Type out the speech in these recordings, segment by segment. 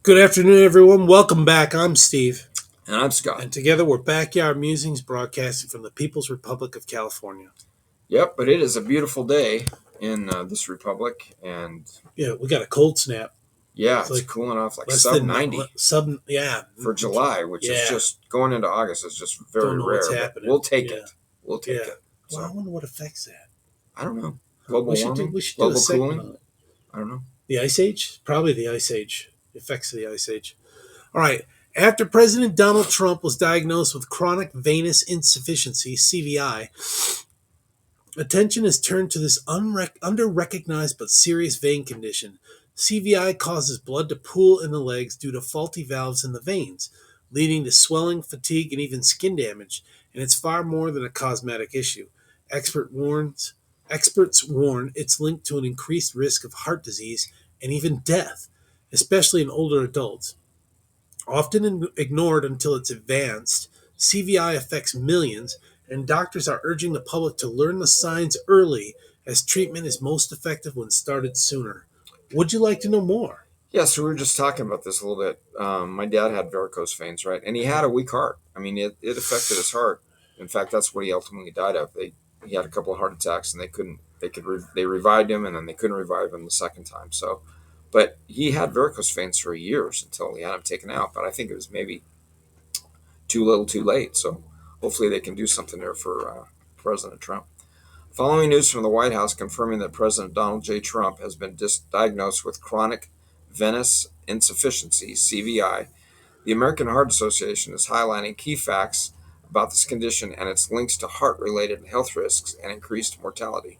Good afternoon, everyone. Welcome back. I'm Steve. And I'm Scott. And together we're Backyard Musings broadcasting from the People's Republic of California. Yep, but it is a beautiful day in this republic. And Yeah, we got a cold snap. yeah, it's like cooling off like less sub than 90 yeah. for July, which is just going into August is just very Don't know rare. what's But happening. we'll take it. We'll take it. So, well, I wonder what affects that. I don't know. Global warming? We should global do a segment cooling? on it. I don't know. The Ice Age? Probably the Ice Age. Effects of the Ice Age. All right. After President Donald Trump was diagnosed with chronic venous insufficiency, CVI, attention is turned to this under-recognized but serious vein condition. CVI causes blood to pool in the legs due to faulty valves in the veins, leading to swelling, fatigue, and even skin damage, and it's far more than a cosmetic issue. Experts warn it's linked to an increased risk of heart disease and even death, especially in older adults. Often ignored until it's advanced, CVI affects millions, and doctors are urging the public to learn the signs early, as treatment is most effective when started sooner. Would you like to know more? Yeah, so we were just talking about this a little bit. My dad had varicose veins, right? And he had a weak heart. I mean, it affected his heart. In fact, that's what he ultimately died of. He had a couple of heart attacks, and they revived him, and then they couldn't revive him the second time. So, but he had varicose veins for years until he had them taken out. But I think it was maybe too little, too late. So, hopefully, they can do something there for President Trump. Following news from the White House confirming that President Donald J. Trump has been diagnosed with chronic venous insufficiency, CVI, the American Heart Association is highlighting key facts about this condition and its links to heart-related health risks and increased mortality.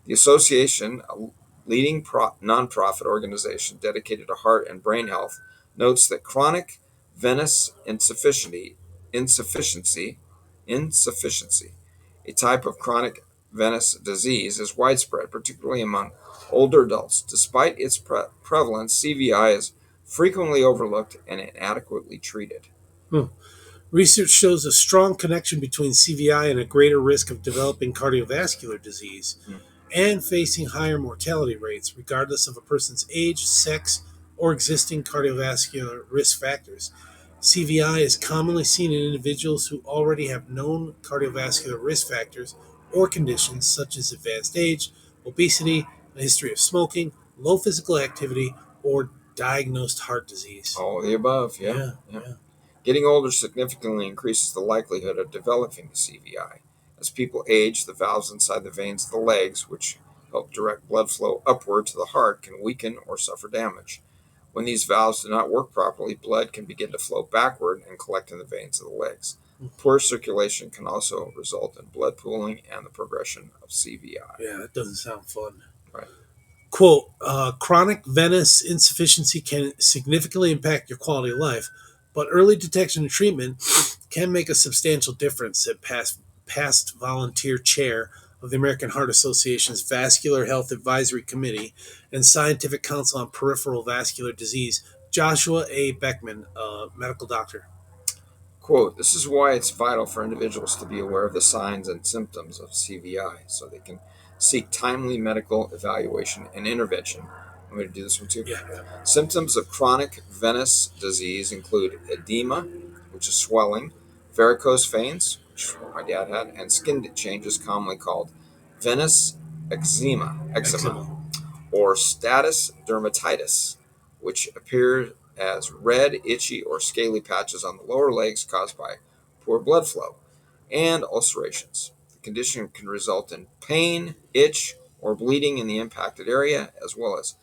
The association, a leading nonprofit organization dedicated to heart and brain health, notes that chronic venous insufficiency, a type of chronic venous disease, is widespread, particularly among older adults. Despite its prevalence, CVI is frequently overlooked and inadequately treated. Hmm. Research shows a strong connection between CVI and a greater risk of developing cardiovascular disease and facing higher mortality rates, regardless of a person's age, sex, or existing cardiovascular risk factors. CVI is commonly seen in individuals who already have known cardiovascular risk factors or conditions such as advanced age, obesity, a history of smoking, low physical activity, or diagnosed heart disease. All of the above, yeah. Getting older significantly increases the likelihood of developing CVI. As people age, the valves inside the veins of the legs, which help direct blood flow upward to the heart, can weaken or suffer damage. When these valves do not work properly, blood can begin to flow backward and collect in the veins of the legs. Poor circulation can also result in blood pooling and the progression of CVI. Yeah, that doesn't sound fun. Right. Quote, chronic venous insufficiency can significantly impact your quality of life, but early detection and treatment can make a substantial difference, said past volunteer chair of the American Heart Association's Vascular Health Advisory Committee and Scientific Council on Peripheral Vascular Disease, Joshua A. Beckman, medical doctor. Quote, this is why it's vital for individuals to be aware of the signs and symptoms of CVI so they can seek timely medical evaluation and intervention. I'm going to do this one too. Yeah. Symptoms of chronic venous disease include edema, which is swelling, varicose veins, which my dad had, and skin changes commonly called venous eczema, or status dermatitis, which appear as red, itchy, or scaly patches on the lower legs caused by poor blood flow, and ulcerations. The condition can result in pain, itch, or bleeding in the impacted area, as well as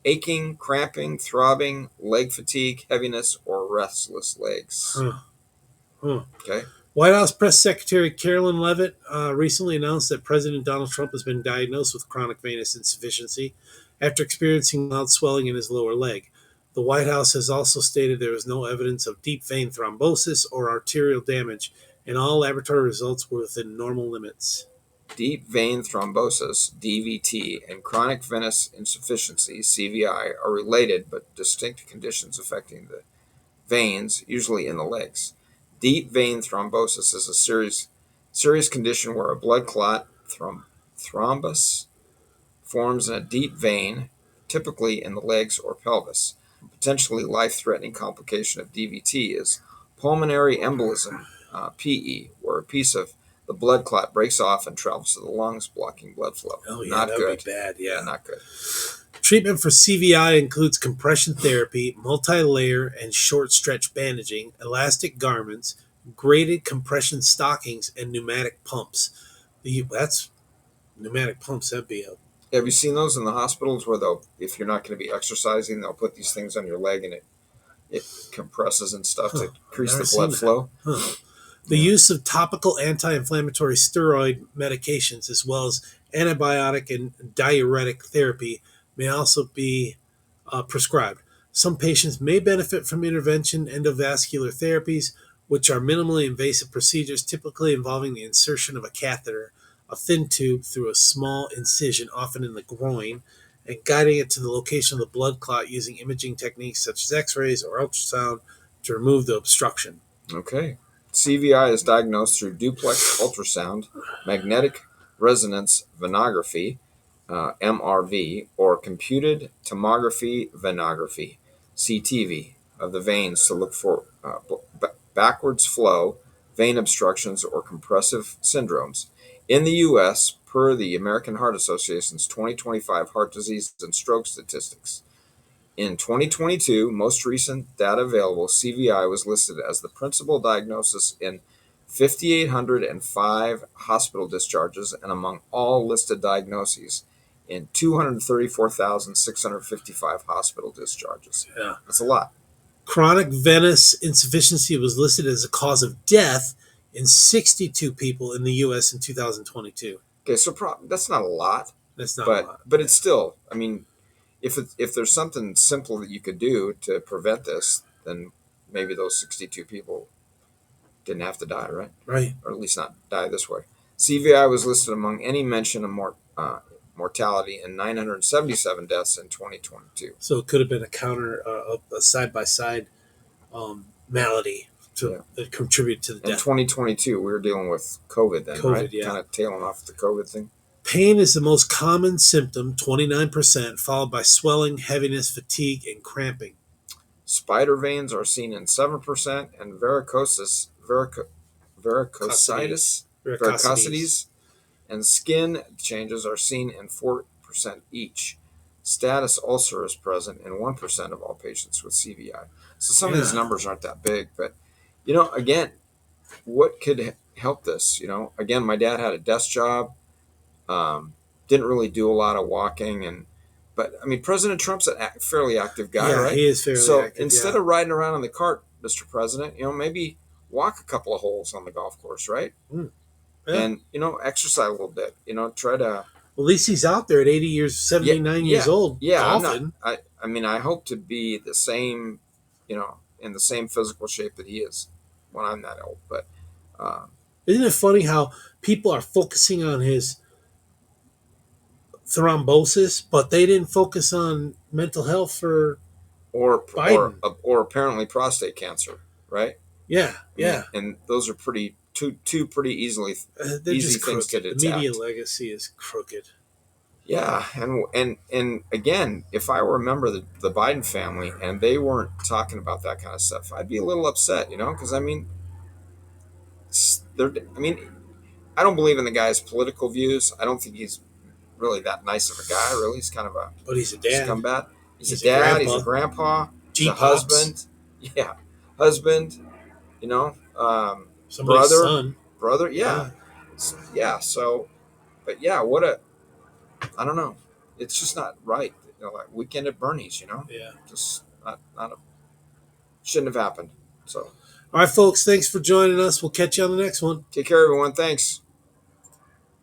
aching, cramping, throbbing, leg fatigue, heaviness, or restless legs. Okay. White House Press Secretary Carolyn Leavitt recently announced that President Donald Trump has been diagnosed with chronic venous insufficiency after experiencing mild swelling in his lower leg. The White House has also stated there is no evidence of deep vein thrombosis or arterial damage, and all laboratory results were within normal limits. Deep vein thrombosis, DVT, and chronic venous insufficiency, CVI, are related but distinct conditions affecting the veins, usually in the legs. Deep vein thrombosis is a serious condition where a blood clot, thrombus, forms in a deep vein, typically in the legs or pelvis. Potentially life-threatening complication of DVT is pulmonary embolism, PE, where a piece of the blood clot breaks off and travels to the lungs, blocking blood flow. Oh yeah, Not that would good. be bad. Yeah, Yeah. not good. Treatment for CVI includes compression therapy, multi-layer and short stretch bandaging, elastic garments, graded compression stockings, and pneumatic pumps. That's pneumatic pumps. That'd be a Have you seen those in the hospitals where they'll, if you're not going to be exercising, they'll put these things on your leg and it compresses and stuff to I've increase never the seen blood that. flow? Huh. The Yeah. use of topical anti-inflammatory steroid medications as well as antibiotic and diuretic therapy may also be prescribed. Some patients may benefit from intervention endovascular therapies, which are minimally invasive procedures typically involving the insertion of a catheter, a thin tube through a small incision, often in the groin, and guiding it to the location of the blood clot using imaging techniques such as x-rays or ultrasound to remove the obstruction. Okay. CVI is diagnosed through duplex ultrasound, magnetic resonance venography, MRV, or computed tomography venography, CTV, of the veins to look for backwards flow, vein obstructions, or compressive syndromes. In the U.S., per the American Heart Association's 2025 heart disease and stroke statistics, in 2022, most recent data available, CVI was listed as the principal diagnosis in 5,805 hospital discharges and among all listed diagnoses in 234,655 hospital discharges. Yeah. That's a lot. Chronic venous insufficiency was listed as a cause of death in 62 people in the U.S. in 2022. Okay, so that's not a lot, That's not a but lot. it's still, I mean, if there's something simple that you could do to prevent this, then maybe those 62 people didn't have to die, right? Right. Or at least not die this way. CVI was listed among any mention of mortality in 977 deaths in 2022. So it could have been a side by side malady Yeah. that contributed to the In death. 2022, we were dealing with COVID then, COVID, right? yeah. Kind of tailing off the COVID thing. Pain is the most common symptom, 29%, followed by swelling, heaviness, fatigue, and cramping. Spider veins are seen in 7%, and varicosities, and skin changes are seen in 4% each. Status ulcer is present in 1% of all patients with CVI. So some of these numbers aren't that big, but again, what could help this? Again, my dad had a desk job, didn't really do a lot of walking, but I mean, President Trump's a fairly active guy, right? He is fairly so active. Instead of riding around in the cart, Mr. President, maybe walk a couple of holes on the golf course, right? Yeah. And exercise a little bit. Try to. Well, at least he's out there at 80 years, 79 years old, golfing. I mean, I hope to be the same, in the same physical shape that he is when I'm that old. But isn't it funny how people are focusing on his thrombosis, but they didn't focus on mental health for Biden. or apparently prostate cancer, right? Yeah, yeah. And those are two pretty easy just things to detect. detect. The media legacy is crooked. Yeah, and again, if I were a member of the Biden family and they weren't talking about that kind of stuff, I'd be a little upset, because I mean, I don't believe in the guy's political views. I don't think he's really that nice of a guy. Really, he's kind of but he's a dad. Scumbag. He's a dad. He's a grandpa. He's a husband. Yeah, husband. Brother. Yeah. So, but yeah, I don't know. It's just not right. Like Weekend at Bernie's. Yeah. Just shouldn't have happened. So. All right, folks. Thanks for joining us. We'll catch you on the next one. Take care, everyone. Thanks.